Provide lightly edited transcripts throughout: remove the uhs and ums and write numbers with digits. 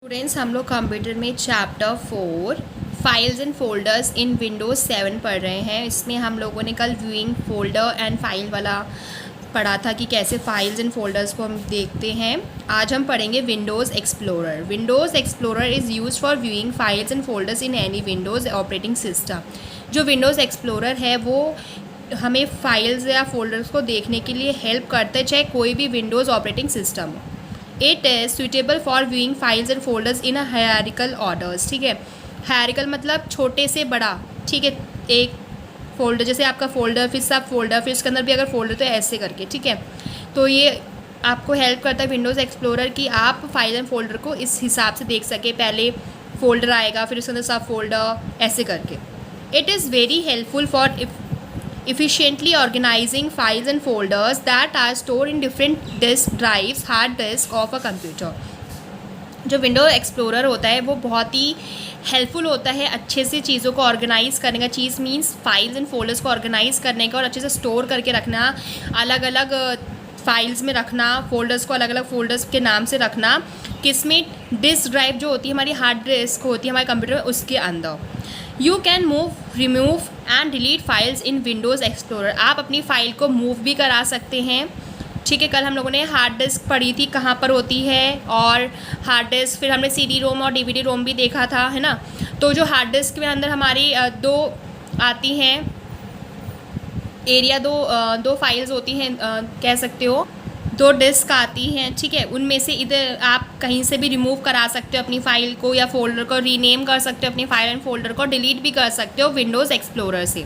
Students, हम लोग computer में chapter 4 files and folders in Windows 7 पढ़ रहे हैं। इसमें हम लोगों ने कल व्यूइंग फोल्डर एंड फाइल वाला पढ़ा था कि कैसे फाइल्स एंड फोल्डर्स को हम देखते हैं। आज हम पढ़ेंगे Windows explorer. Windows explorer is used for viewing files and folders in any Windows operating system. जो विंडोज़ एक्सप्लोरर है वो हमें फाइल्स या फोल्डर्स को देखने के लिए हेल्प करता है, चाहे कोई भी विंडोज़ ऑपरेटिंग सिस्टम हो। It is suitable for viewing files and folders in a hierarchical orders. ठीक है, हायरार्किकल मतलब छोटे से बड़ा। ठीक है, एक फोल्डर जैसे आपका फोल्डर, फिर सब फोल्डर, फिर उसके अंदर भी अगर फोल्डर तो ऐसे करके। ठीक है, तो ये आपको हेल्प करता है विंडोज़ एक्सप्लोरर कि आप फाइल एंड फोल्डर को इस हिसाब से देख सके। पहले फोल्डर आएगा, फिर उसके अंदर सब फोल्डर ऐसे करके। It is very helpful for efficiently organizing files and folders that are stored in different disk drives, hard disk of a computer। जो विंडो एक्सप्लोरर होता है वो बहुत ही हेल्पफुल होता है अच्छे से चीज़ों को ऑर्गेनाइज़ करने का। चीज़ मीन्स फाइल्स एंड फोल्डर्स को ऑर्गेनाइज़ करने का और अच्छे से स्टोर करके रखना, अलग अलग फाइल्स में रखना, फोल्डर्स को अलग अलग फोल्डर्स के नाम से रखना। किसमें? डिस्क ड्राइव जो होती है हमारी, हार्ड डिस्क होती है हमारे कंप्यूटर में, उसके अंदर। You can move, remove and delete files in Windows explorer. आप अपनी फ़ाइल को मूव भी करा सकते हैं। ठीक है, कल हम लोगों ने हार्ड डिस्क पढ़ी थी कहाँ पर होती है, और हार्ड डिस्क, फिर हमने CD रोम और DVD रोम भी देखा था, है ना। तो जो हार्ड डिस्क में अंदर हमारी दो आती हैं एरिया, दो फाइल्स होती हैं, कह सकते हो दो डिस्क आती हैं। ठीक है, उनमें से इधर आप कहीं से भी रिमूव करा सकते हो अपनी फ़ाइल को, या फोल्डर को रीनेम कर सकते हो, अपनी फाइल एंड फोल्डर को डिलीट भी कर सकते हो विंडोज़ एक्सप्लोरर से।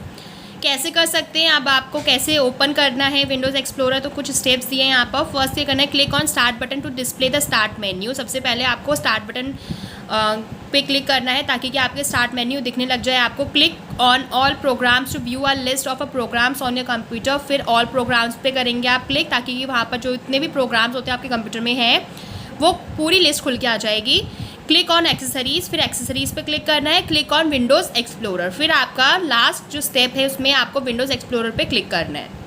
कैसे कर सकते हैं? अब आपको कैसे ओपन करना है विंडोज़ एक्सप्लोरर, तो कुछ स्टेप्स दिए हैं यहाँ पर। फर्स्ट ये करना है, click on start button to display the start menu. सबसे पहले आपको स्टार्ट बटन पे क्लिक करना है ताकि कि आपके स्टार्ट मेन्यू दिखने लग जाए आपको। Click on all programs to view a list of a programs on your computer. फिर ऑल प्रोग्राम्स पे करेंगे आप क्लिक, ताकि कि वहाँ पर जो इतने भी प्रोग्राम्स होते हैं आपके कंप्यूटर में हैं वो पूरी लिस्ट खुल के आ जाएगी। क्लिक ऑन एक्सेसरीज़, फिर एक्सेसरीज़ पे क्लिक करना है। क्लिक ऑन विंडोज़ एक्सप्लोरर, फिर आपका लास्ट जो स्टेप है उसमें आपको विंडोज़ एक्सप्लोरर पे क्लिक करना है।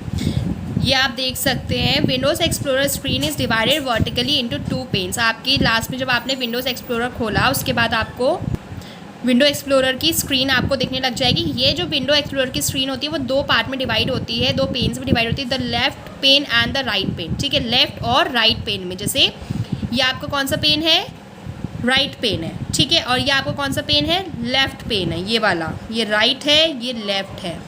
ये आप देख सकते हैं windows explorer screen is divided vertically into 2 panes. आपकी लास्ट में जब आपने विंडोज़ एक्सप्लोरर खोला उसके बाद आपको विंडो एक्सप्लोरर की स्क्रीन आपको दिखने लग जाएगी। ये जो विंडो एक्सप्लोरर की स्क्रीन होती है वो दो पार्ट में डिवाइड होती है, दो पेन्स में डिवाइड होती है, the left pane and the right pane. ठीक है, लेफ्ट और राइट पेन में, जैसे ये आपका कौन सा पेन है? राइट पेन है। ठीक है, और ये आपको कौन सा पेन है? लेफ़्ट पेन है, ये वाला। ये राइट है, ये लेफ़्ट है।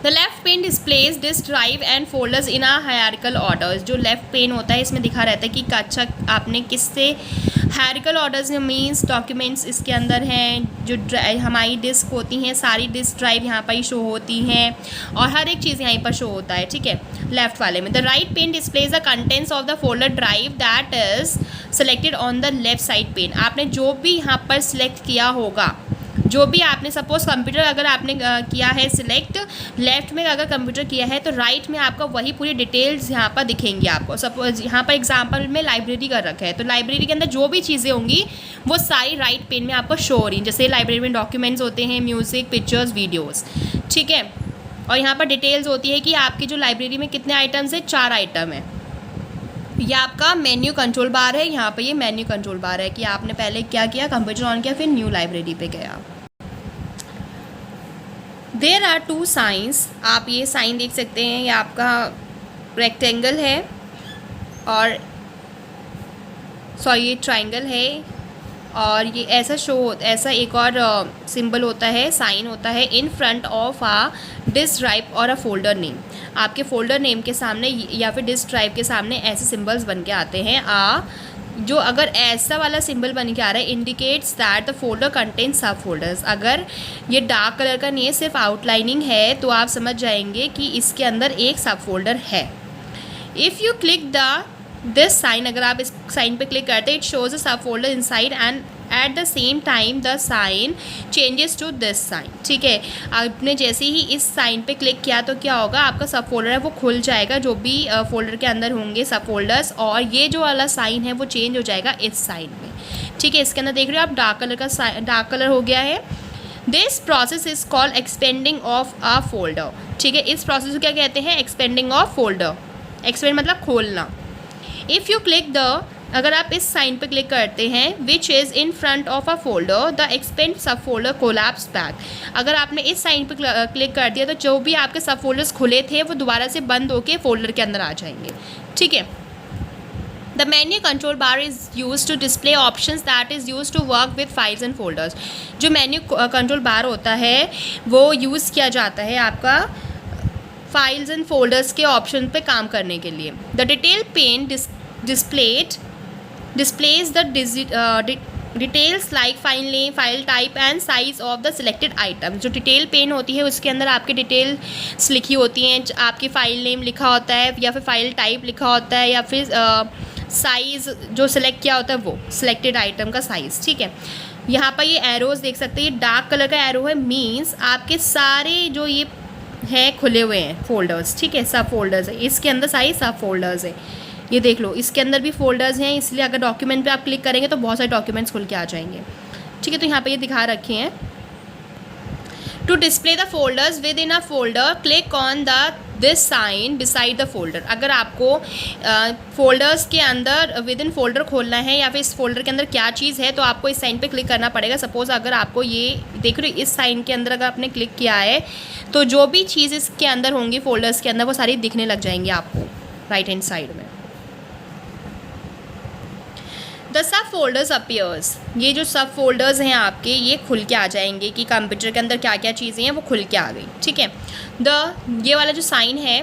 The left pen displays disk drive and folders in a hierarchical orders. जो लेफ्ट पेन होता है इसमें दिखा रहता है कि अच्छा आपने किससे हायरार्किकल ऑर्डर्स में, मीन्स डॉक्यूमेंट्स इसके अंदर हैं, जो हमारी डिस्क होती हैं सारी डिस्क ड्राइव यहाँ पर ही शो होती हैं और हर एक चीज़ यहाँ पर शो होता है। ठीक है, लेफ्ट वाले में। The right pane displays the contents of the folder drive that is selected on the left side pane. आपने जो भी यहाँ पर सिलेक्ट किया होगा, जो भी आपने सपोज कंप्यूटर अगर आपने किया है सिलेक्ट, लेफ्ट में अगर कंप्यूटर किया है तो राइट में आपका वही पूरी डिटेल्स यहाँ पर दिखेंगी आपको। सपोज यहाँ पर एग्जांपल में लाइब्रेरी कर रखा है, तो लाइब्रेरी के अंदर जो भी चीज़ें होंगी वो सारी राइट पेन में आपको शो हो रही हैं। जैसे लाइब्रेरी में डॉक्यूमेंट्स होते हैं, म्यूज़िक, पिक्चर्स, वीडियोज़। ठीक है, और यहाँ पर डिटेल्स होती है कि आपकी जो लाइब्रेरी में कितने आइटम्स है, 4 आइटम है। यह आपका मेन्यू कंट्रोल बार है, यहाँ पर ये मेन्यू कंट्रोल बार है कि आपने पहले क्या किया, कंप्यूटर ऑन किया, फिर न्यू लाइब्रेरी पे गया। There are 2 signs. आप ये साइन देख सकते हैं, ये आपका रेक्टेंगल है और ये ट्राइंगल है, और ये ऐसा ऐसा एक और सिंबल होता है, साइन होता है in front of a disk drive और अ फोल्डर नेम। आपके फोल्डर नेम के सामने या फिर डिस्क ड्राइव के सामने ऐसे सिंबल्स बन के आते हैं। जो अगर ऐसा वाला सिंबल बन के आ रहा है indicates that the folder contains सब फोल्डर्स। अगर ये डार्क कलर का नहीं है, सिर्फ आउटलाइनिंग है, तो आप समझ जाएंगे कि इसके अंदर एक सब फोल्डर है। If you click this sign, अगर आप इस साइन पे क्लिक करते हैं, it shows a subfolder inside and at the same time the sign changes to this sign. ठीक है, आपने जैसे ही इस साइन पे क्लिक किया तो क्या होगा, आपका सब फोल्डर है वो खुल जाएगा, जो भी फोल्डर के अंदर होंगे सब फोल्डर्स, और ये जो वाला साइन है वो चेंज हो जाएगा इस साइन में। ठीक है, इसके अंदर देख रहे हो आप डार्क कलर हो गया है। This process is called expanding of a folder. ठीक है, इस प्रोसेस को क्या कहते हैं? Expanding of folder. एक्सपेंड मतलब खोलना। इफ़ यू क्लिक द अगर आप इस साइन पे क्लिक करते हैं which is in front of a folder the expand सब फोल्डर कोलैप्स बैक। अगर आपने इस साइन पे क्लिक कर दिया तो जो भी आपके सब फोल्डर्स खुले थे वो दोबारा से बंद होके फोल्डर के अंदर आ जाएंगे, ठीक है। The menu control bar is use to display options that is use to work with files and folders. जो मेन्यू कंट्रोल बार होता है वो यूज़ किया जाता है आपका फाइल्स एंड फोल्डर्स के ऑप्शन पे काम करने के लिए। The detail pane displays the details like file name, file type and size of the selected item। जो डिटेल पेन होती है उसके अंदर आपकी डिटेल्स लिखी होती हैं, आपकी फ़ाइल नेम लिखा होता है या फिर फ़ाइल टाइप लिखा होता है या फिर साइज़ जो सिलेक्ट किया होता है वो सिलेक्टेड आइटम का साइज़, ठीक है। यहाँ पर ये एरोज़ देख सकते हैं, ये डार्क कलर का एरो है, मीन्स आपके सारे जो ये है खुले हुए हैं फोल्डर्स, ठीक है, सब फोल्डर्स है, इसके अंदर सारे सब फोल्डर्स है। ये देख लो इसके अंदर भी फोल्डर्स हैं, इसलिए अगर डॉक्यूमेंट पे आप क्लिक करेंगे तो बहुत सारे डॉक्यूमेंट्स खुल के आ जाएंगे, ठीक है। तो यहाँ पे ये दिखा रखे हैं to display the folders within a folder click on the this sign beside the folder. अगर आपको फोल्डर्स के अंदर विद इन फोल्डर खोलना है या फिर इस फोल्डर के अंदर क्या चीज़ है तो आपको इस साइन पे क्लिक करना पड़ेगा। सपोज़ अगर आपको ये देख रहे हो इस साइन के अंदर अगर आपने क्लिक किया है तो जो भी चीज़ इसके अंदर होंगी फोल्डर्स के अंदर वो सारी दिखने लग जाएंगी आपको राइट हैंड साइड में। द सब फोल्डर्स अपीयर्स, ये जो सब फोल्डर्स हैं आपके ये खुल के आ जाएंगे कि कंप्यूटर के अंदर क्या क्या चीज़ें हैं वो खुल के आ गई, ठीक है। ये वाला जो साइन है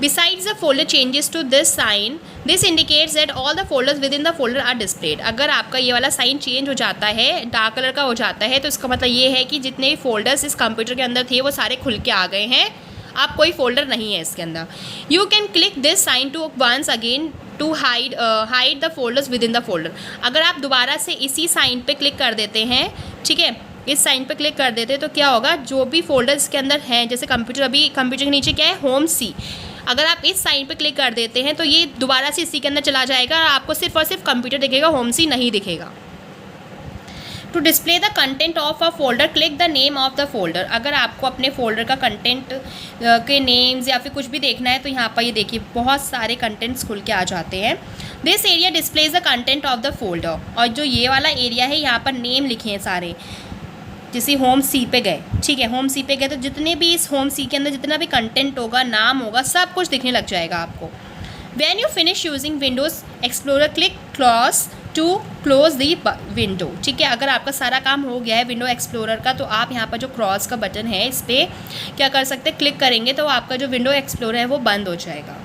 besides the folder changes to this sign this indicates that all the folders within the folder are displayed. अगर आपका ये वाला साइन चेंज हो जाता है, डार्क कलर का हो जाता है, तो इसका मतलब ये है कि जितने भी फोल्डर्स इस कंप्यूटर के अंदर थे वो सारे खुल के आ गए हैं, आप कोई फोल्डर नहीं है इसके अंदर। You can click this sign to once again to hide the folders within the folder. अगर आप दोबारा से इसी साइन पे क्लिक कर देते हैं, ठीक है, इस साइन पे क्लिक कर देते हैं तो क्या होगा, जो भी फोल्डर्स के अंदर हैं, जैसे कंप्यूटर के नीचे क्या है होम सी, अगर आप इस साइन पे क्लिक कर देते हैं तो ये दोबारा से इसी के अंदर चला जाएगा, आपको सिर्फ और सिर्फ कंप्यूटर दिखेगा, होम सी नहीं दिखेगा। To display the content of a folder click the name of the folder. अगर आपको अपने फोल्डर का कंटेंट के नेम्स या फिर कुछ भी देखना है तो यहाँ पर ये देखिए बहुत सारे कंटेंट्स खुल के आ जाते हैं। This area displays the content of the folder, और जो ये वाला एरिया है यहाँ पर नेम लिखे हैं सारे, जैसे होम सी पे गए, ठीक है, होम सी पे गए तो जितने भी इस होम सी के अंदर जितना भी कंटेंट होगा, नाम होगा, सब कुछ दिखने लग जाएगा आपको। When you finish using Windows Explorer, click close to close the window। ठीक है, अगर आपका सारा काम हो गया है विंडो एक्सप्लोरर का तो आप यहाँ पर जो क्रॉस का बटन है इस पर क्या कर सकते हैं, क्लिक करेंगे तो आपका जो विंडो एक्सप्लोरर है वो बंद हो जाएगा।